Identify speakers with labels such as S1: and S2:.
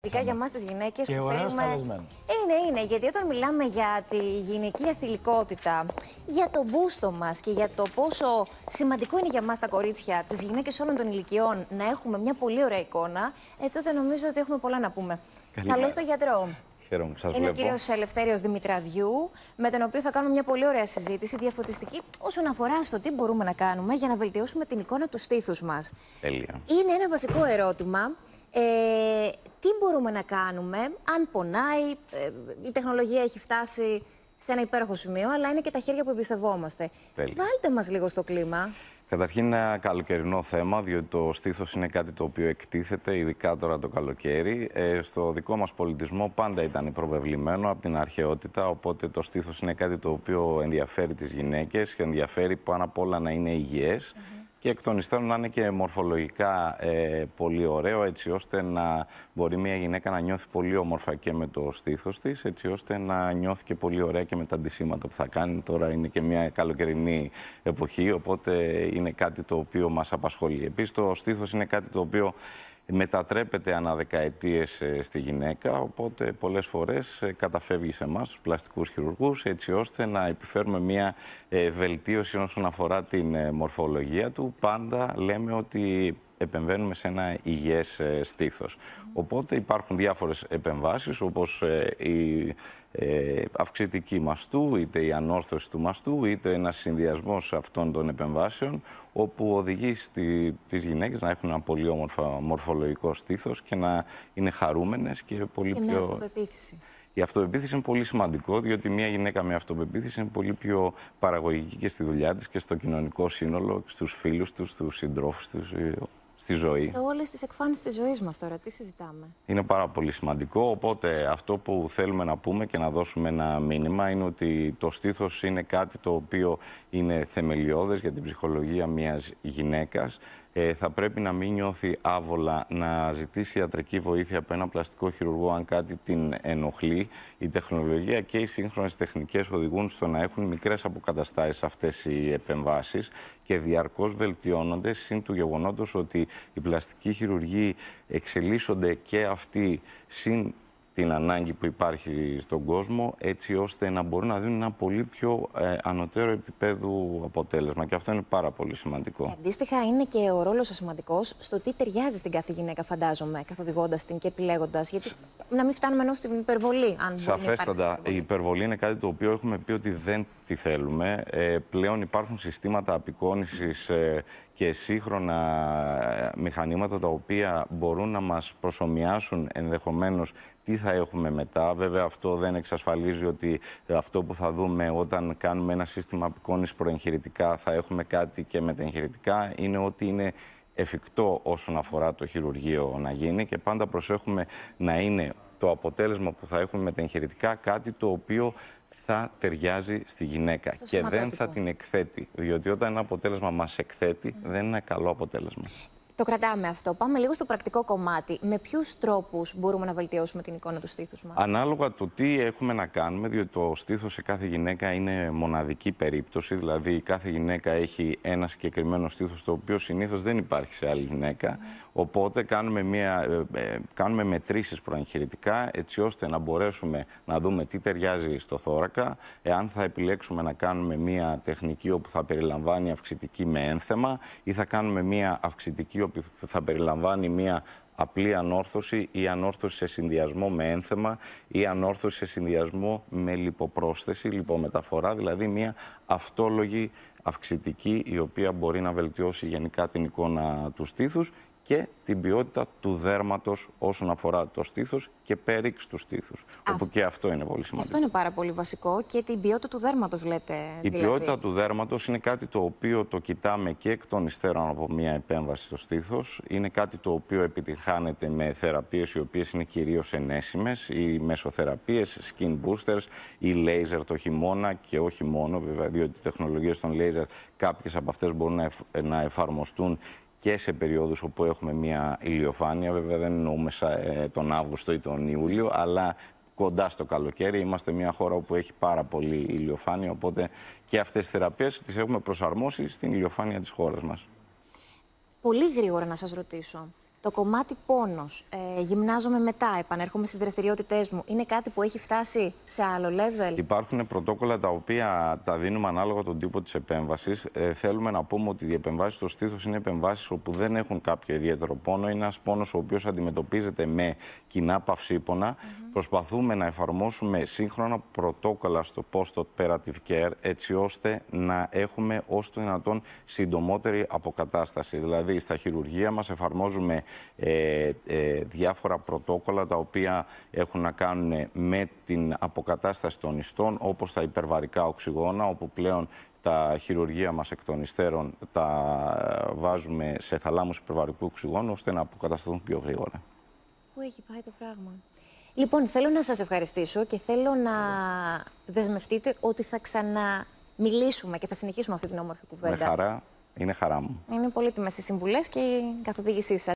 S1: Ειδικά για εμάς τις γυναίκες
S2: και
S1: που θέλουμε. Είναι, γιατί όταν μιλάμε για τη γυναικεία θηλυκότητα, για το μπούστο μας και για το πόσο σημαντικό είναι για μας τα κορίτσια, τις γυναίκες όλων των ηλικιών, να έχουμε μια πολύ ωραία εικόνα, τότε νομίζω ότι έχουμε πολλά να πούμε. Καλώς τον γιατρό.
S2: Χαίρομαι που σας
S1: Είναι ο
S2: βλέπω.
S1: κύριος Ελευθέριος Δημητραδιού, με τον οποίο θα κάνουμε μια πολύ ωραία συζήτηση, διαφωτιστική όσον αφορά στο τι μπορούμε να κάνουμε για να βελτιώσουμε την εικόνα του στήθους μας.
S2: Τέλεια.
S1: Είναι ένα βασικό ερώτημα. Τι μπορούμε να κάνουμε αν πονάει, η τεχνολογία έχει φτάσει σε ένα υπέροχο σημείο, αλλά είναι και τα χέρια που εμπιστευόμαστε.
S2: Τέλεια.
S1: Βάλτε μας λίγο στο κλίμα.
S2: Καταρχήν είναι ένα καλοκαιρινό θέμα, διότι το στήθος είναι κάτι το οποίο εκτίθεται, ειδικά τώρα το καλοκαίρι. Στο δικό μας πολιτισμό πάντα ήταν προβεβλημένο από την αρχαιότητα, οπότε το στήθος είναι κάτι το οποίο ενδιαφέρει τις γυναίκες και ενδιαφέρει πάνω απ' όλα να είναι υγιές. Και εκ των υστέρων να είναι και μορφολογικά πολύ ωραίο, έτσι ώστε να μπορεί μια γυναίκα να νιώθει πολύ όμορφα και με το στήθος της, έτσι ώστε να νιώθει και πολύ ωραία και με τα αντισήματα που θα κάνει. Τώρα είναι και μια καλοκαιρινή εποχή, οπότε είναι κάτι το οποίο μας απασχολεί. Επίσης, το στήθος είναι κάτι το οποίο μετατρέπεται ανά δεκαετίες στη γυναίκα, οπότε πολλές φορές καταφεύγει σε εμάς, τους πλαστικούς χειρουργούς, έτσι ώστε να επιφέρουμε μια βελτίωση όσον αφορά την μορφολογία του. Πάντα λέμε ότι επεμβαίνουμε σε ένα υγιές στήθος. Οπότε υπάρχουν διάφορες επεμβάσεις, όπως η αυξητική μαστού, είτε η ανόρθωση του μαστού, είτε ένας συνδυασμός αυτών των επεμβάσεων, όπου οδηγεί τις γυναίκες να έχουν ένα πολύ όμορφο μορφολογικό στήθος και να είναι χαρούμενες και πολύ
S1: και
S2: πιο...
S1: με αυτοπεποίθηση.
S2: Η αυτοπεποίθηση είναι πολύ σημαντικό, διότι μια γυναίκα με αυτοπεποίθηση είναι πολύ πιο παραγωγική και στη δουλειά της και στο κοινωνικό σύνολο, στους φίλους τους, στους συντρόφους τους, στη ζωή.
S1: Σε όλες τις εκφάνσεις της ζωής μας τώρα, τι συζητάμε.
S2: Είναι πάρα πολύ σημαντικό, οπότε αυτό που θέλουμε να πούμε και να δώσουμε ένα μήνυμα είναι ότι το στήθος είναι κάτι το οποίο είναι θεμελιώδες για την ψυχολογία μιας γυναίκας. Θα πρέπει να μην νιώθει άβολα να ζητήσει ιατρική βοήθεια από ένα πλαστικό χειρουργό αν κάτι την ενοχλεί. Η τεχνολογία και οι σύγχρονες τεχνικές οδηγούν στο να έχουν μικρές αποκαταστάσεις αυτές οι επεμβάσεις και διαρκώς βελτιώνονται, συν του γεγονότος ότι οι πλαστικοί χειρουργοί εξελίσσονται και αυτοί συν την ανάγκη που υπάρχει στον κόσμο, έτσι ώστε να μπορούν να δίνουν ένα πολύ πιο ανωτέρω επίπεδου αποτέλεσμα. Και αυτό είναι πάρα πολύ σημαντικό. Και
S1: αντίστοιχα, είναι και ο ρόλος σας σημαντικός στο τι ταιριάζει στην κάθε γυναίκα, φαντάζομαι, καθοδηγώντας την και επιλέγοντας. Γιατί να μην φτάνουμε ενώ στην υπερβολή, αν
S2: σαφέστατα, η υπερβολή είναι κάτι το οποίο έχουμε πει ότι δεν τη θέλουμε. Πλέον υπάρχουν συστήματα απεικόνησης και σύγχρονα μηχανήματα τα οποία μπορούν να μας προσομοιάσουν ενδεχομένως τι θα έχουμε μετά. Βέβαια, αυτό δεν εξασφαλίζει ότι αυτό που θα δούμε όταν κάνουμε ένα σύστημα απεικόνησης προεγχειρητικά θα έχουμε κάτι και μεταγχειρητικά. Είναι ότι είναι εφικτό όσον αφορά το χειρουργείο να γίνει και πάντα προσέχουμε να είναι το αποτέλεσμα που θα έχουμε μεταγχειρητικά κάτι το οποίο θα ταιριάζει στη γυναίκα και δεν θα την εκθέτει. Διότι όταν ένα αποτέλεσμα μας εκθέτει, δεν είναι ένα καλό αποτέλεσμα.
S1: Το κρατάμε αυτό. Πάμε λίγο στο πρακτικό κομμάτι. Με ποιους τρόπους μπορούμε να βελτιώσουμε την εικόνα του στήθους μας?
S2: Ανάλογα το τι έχουμε να κάνουμε, διότι το στήθος σε κάθε γυναίκα είναι μοναδική περίπτωση. Δηλαδή, κάθε γυναίκα έχει ένα συγκεκριμένο στήθος, το οποίο συνήθως δεν υπάρχει σε άλλη γυναίκα. Οπότε, κάνουμε μετρήσεις προεγχειρητικά, έτσι ώστε να μπορέσουμε να δούμε τι ταιριάζει στο θώρακα. Εάν θα επιλέξουμε να κάνουμε μία τεχνική όπου θα περιλαμβάνει αυξητική με ένθεμα, ή θα κάνουμε μία αυξητική που θα περιλαμβάνει μία απλή ανόρθωση ή ανόρθωση σε συνδυασμό με ένθεμα ή ανόρθωση σε συνδυασμό με λιποπρόσθεση, λιπομεταφορά, δηλαδή μία αυτόλογη αυξητική η οποία μπορεί να βελτιώσει γενικά την εικόνα του στήθους και την ποιότητα του δέρματος όσον αφορά το στήθος και πέριξ του στήθους. Όπου και αυτό είναι πολύ σημαντικό.
S1: Αυτό είναι πάρα πολύ βασικό και την ποιότητα του δέρματος, λέτε.
S2: Η ποιότητα του δέρματος είναι κάτι το οποίο το κοιτάμε και εκ των υστέρων από μια επέμβαση στο στήθος. Είναι κάτι το οποίο επιτυγχάνεται με θεραπείες οι οποίες είναι κυρίως ενέσιμες, οι μεσοθεραπείες, skin boosters, ή laser το χειμώνα και όχι μόνο, βέβαια, διότι οι τεχνολογίες των laser κάποιες από αυτές μπορούν να εφαρμοστούν και σε περιόδους όπου έχουμε μια ηλιοφάνεια. Βέβαια δεν εννοούμε τον Αύγουστο ή τον Ιούλιο, αλλά κοντά στο καλοκαίρι. Είμαστε μια χώρα όπου έχει πάρα πολύ ηλιοφάνεια, οπότε και αυτές τις θεραπείες τις έχουμε προσαρμόσει στην ηλιοφάνεια της χώρας μας.
S1: Πολύ γρήγορα να σας ρωτήσω. Το κομμάτι πόνος, γυμνάζομαι μετά, επανέρχομαι στις δραστηριότητές μου, είναι κάτι που έχει φτάσει σε άλλο level?
S2: Υπάρχουν πρωτόκολλα τα οποία τα δίνουμε ανάλογα τον τύπο της επέμβασης. Θέλουμε να πούμε ότι οι επεμβάσεις στο στήθος είναι επεμβάσεις όπου δεν έχουν κάποιο ιδιαίτερο πόνο. Είναι ένας πόνος ο οποίος αντιμετωπίζεται με κοινά παυσίπονα. Προσπαθούμε να εφαρμόσουμε σύγχρονα πρωτόκολλα στο post-operative care, έτσι ώστε να έχουμε όσο το δυνατόν συντομότερη αποκατάσταση. Δηλαδή, στα χειρουργεία μας εφαρμόζουμε διάφορα πρωτόκολλα τα οποία έχουν να κάνουν με την αποκατάσταση των ιστών, όπως τα υπερβαρικά οξυγόνα, όπου πλέον τα χειρουργεία μας εκ των υστέρων τα βάζουμε σε θαλάμους υπερβαρικού οξυγόνου, ώστε να αποκατασταθούν πιο γρήγορα.
S1: Πού έχει πάει το πράγμα? Λοιπόν, θέλω να σας ευχαριστήσω και θέλω να δεσμευτείτε ότι θα ξαναμιλήσουμε και θα συνεχίσουμε αυτή την όμορφη κουβέντα.
S2: Με χαρά, είναι χαρά μου.
S1: Είναι πολύτιμες οι συμβουλές και η καθοδήγησή σας.